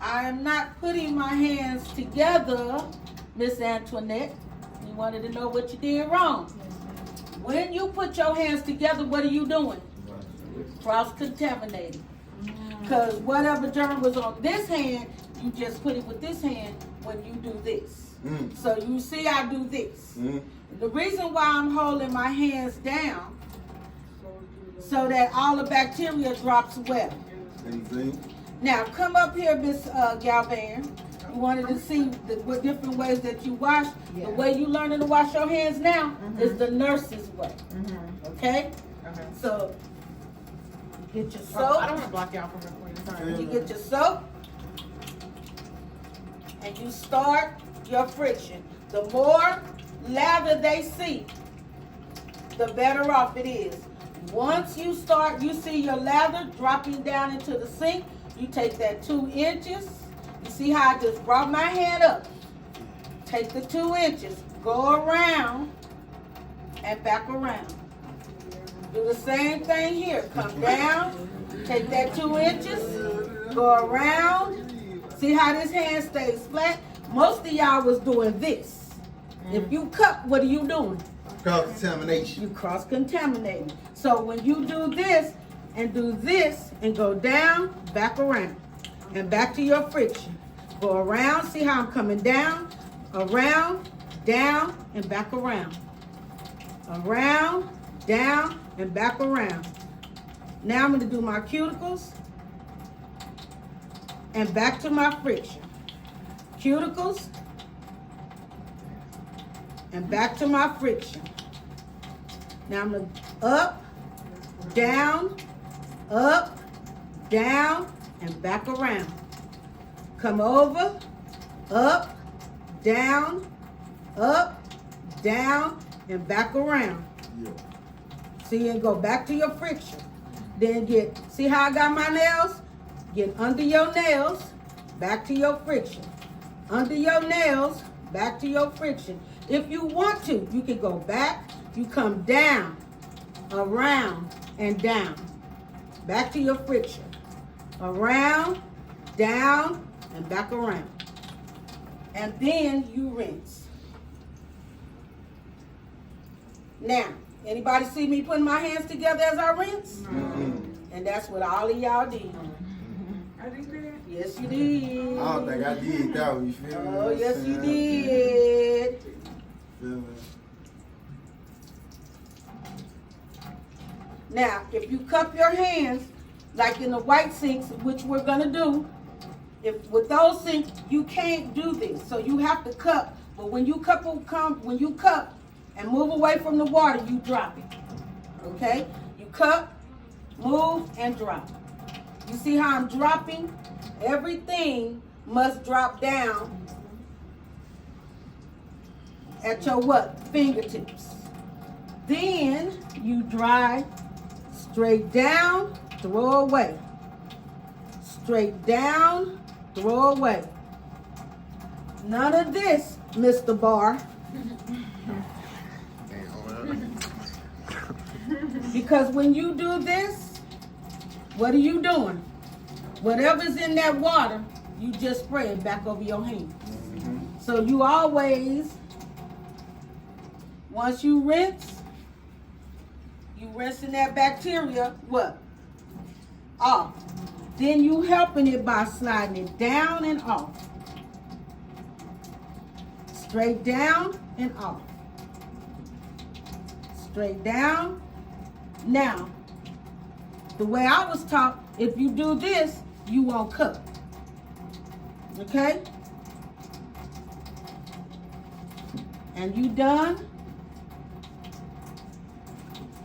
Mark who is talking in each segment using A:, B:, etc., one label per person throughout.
A: I am not putting my hands together, Miss Antoinette. You wanted to know what you did wrong. When you put your hands together, what are you doing? Cross-contaminating. Because whatever germ was on this hand, you just put it with this hand when you do this. So you see I do this. The reason why I'm holding my hands down, so that all the bacteria drops well. Now come up here, Miss Galvan. You wanted to see what different ways that you wash. The way you learning to wash your hands now is the nurse's way. Okay? So you get your soap.
B: I don't want to block y'all from recording. Sorry.
A: You get your soap and you start your friction. The more lather they see, the better off it is. Once you start, you see your lather dropping down into the sink, you take that 2 inches. You see how I just brought my hand up. Take the 2 inches, go around and back around. Do the same thing here. Come down, take that 2 inches, go around. See how this hand stays flat? Most of y'all was doing this. If you cup, what are you doing?
C: Cross-contamination.
A: You cross-contaminating. So when you do this and go down, back around, and back to your friction. Go around, see how I'm coming down, around, down, and back around. Around, down, and back around. Now I'm going to do my cuticles and back to my friction. Cuticles and back to my friction. Now I'm going to up, down, and back around. Come over, up, down, and back around. See, and go back to your friction. Then see how I got my nails? Get under your nails, back to your friction. Under your nails, back to your friction. If you want to, you can go back, you come down, around, and down. Back to your friction. Around, down, and back around. And then you rinse. Now, anybody see me putting my hands together as I rinse? And that's what all of y'all did.
B: I did that?
A: Yes, you did.
C: I don't think I did that one, you feel me?
A: Oh, yes, you did.
C: Feel me?
A: Now, if you cup your hands, like in the white sinks, which we're gonna do, if with those sinks, you can't do this. So you have to cup, but when you cup and move away from the water, you drop it. Okay? You cup, move, and drop. You see how I'm dropping? Everything must drop down at your what? Fingertips. Then you dry straight down, throw away. Straight down, throw away. None of this, Mr. Barr. Because when you do this, what are you doing? Whatever's in that water, you just spray it back over your hand. So you always, once you rinse, you rinsing that bacteria, what? Off. Then you helping it by sliding it down and off. Straight down and off. Straight down. Now, the way I was taught, if you do this, you won't cup. Okay? And you done?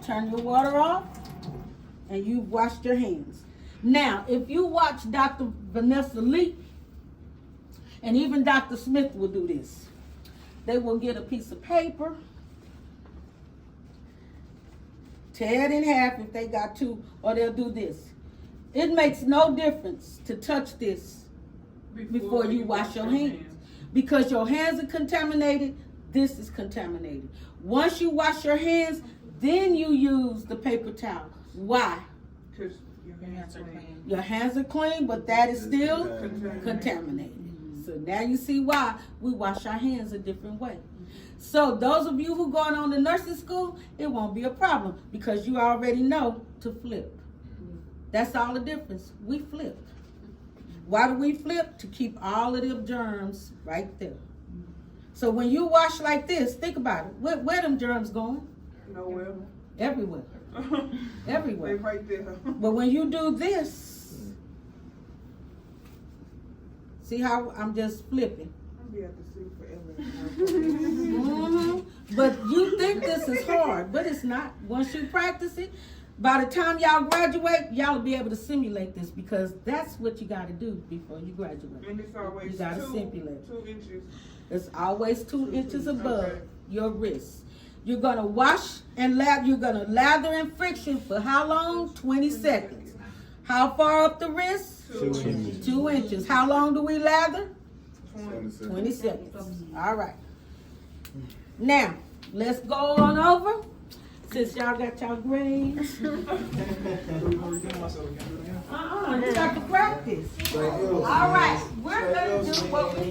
A: Turn your water off, and you've washed your hands. Now, if you watch Dr. Vanessa Lee, and even Dr. Smith will do this, they will get a piece of paper, tear it in half if they got to, or they'll do this. It makes no difference to touch this before you wash your hands. Because your hands are contaminated, this is contaminated. Once you wash your hands, then you use the paper towel. Why?
B: Because Your hands are clean.
A: Your hands are clean, but that is still
C: Contaminated.
A: contaminated. So now you see why we wash our hands a different way. So those of you who going on to nursing school, it won't be a problem because you already know to flip. That's all the difference. We flip. Why do we flip? To keep all of them germs right there. So when you wash like this, think about it. Where them germs going?
B: Nowhere.
A: Everywhere.
B: They
A: Everywhere.
B: right there.
A: But when you do this, see how I'm just flipping.
B: I'll be at the sea forever.
A: Mhm. But you think this is hard, but it's not. Once you practice it, by the time y'all graduate, y'all will be able to simulate this because that's what you got to do before you graduate.
B: And it's always
A: You gotta
B: 2
A: simulate.
B: 2 inches.
A: It's always 2 inches above
B: Okay.
A: your wrist. You're gonna wash and lather. You're gonna lather and friction for how long? 20 seconds. How far up the wrist?
C: 2 inches.
A: 2 inches. How long do we lather?
B: 20.
A: 20 seconds. All right. Now, let's go on over. Since y'all got y'all grades. You got to practice.
C: Straight hills.
A: All right. We're going to do what we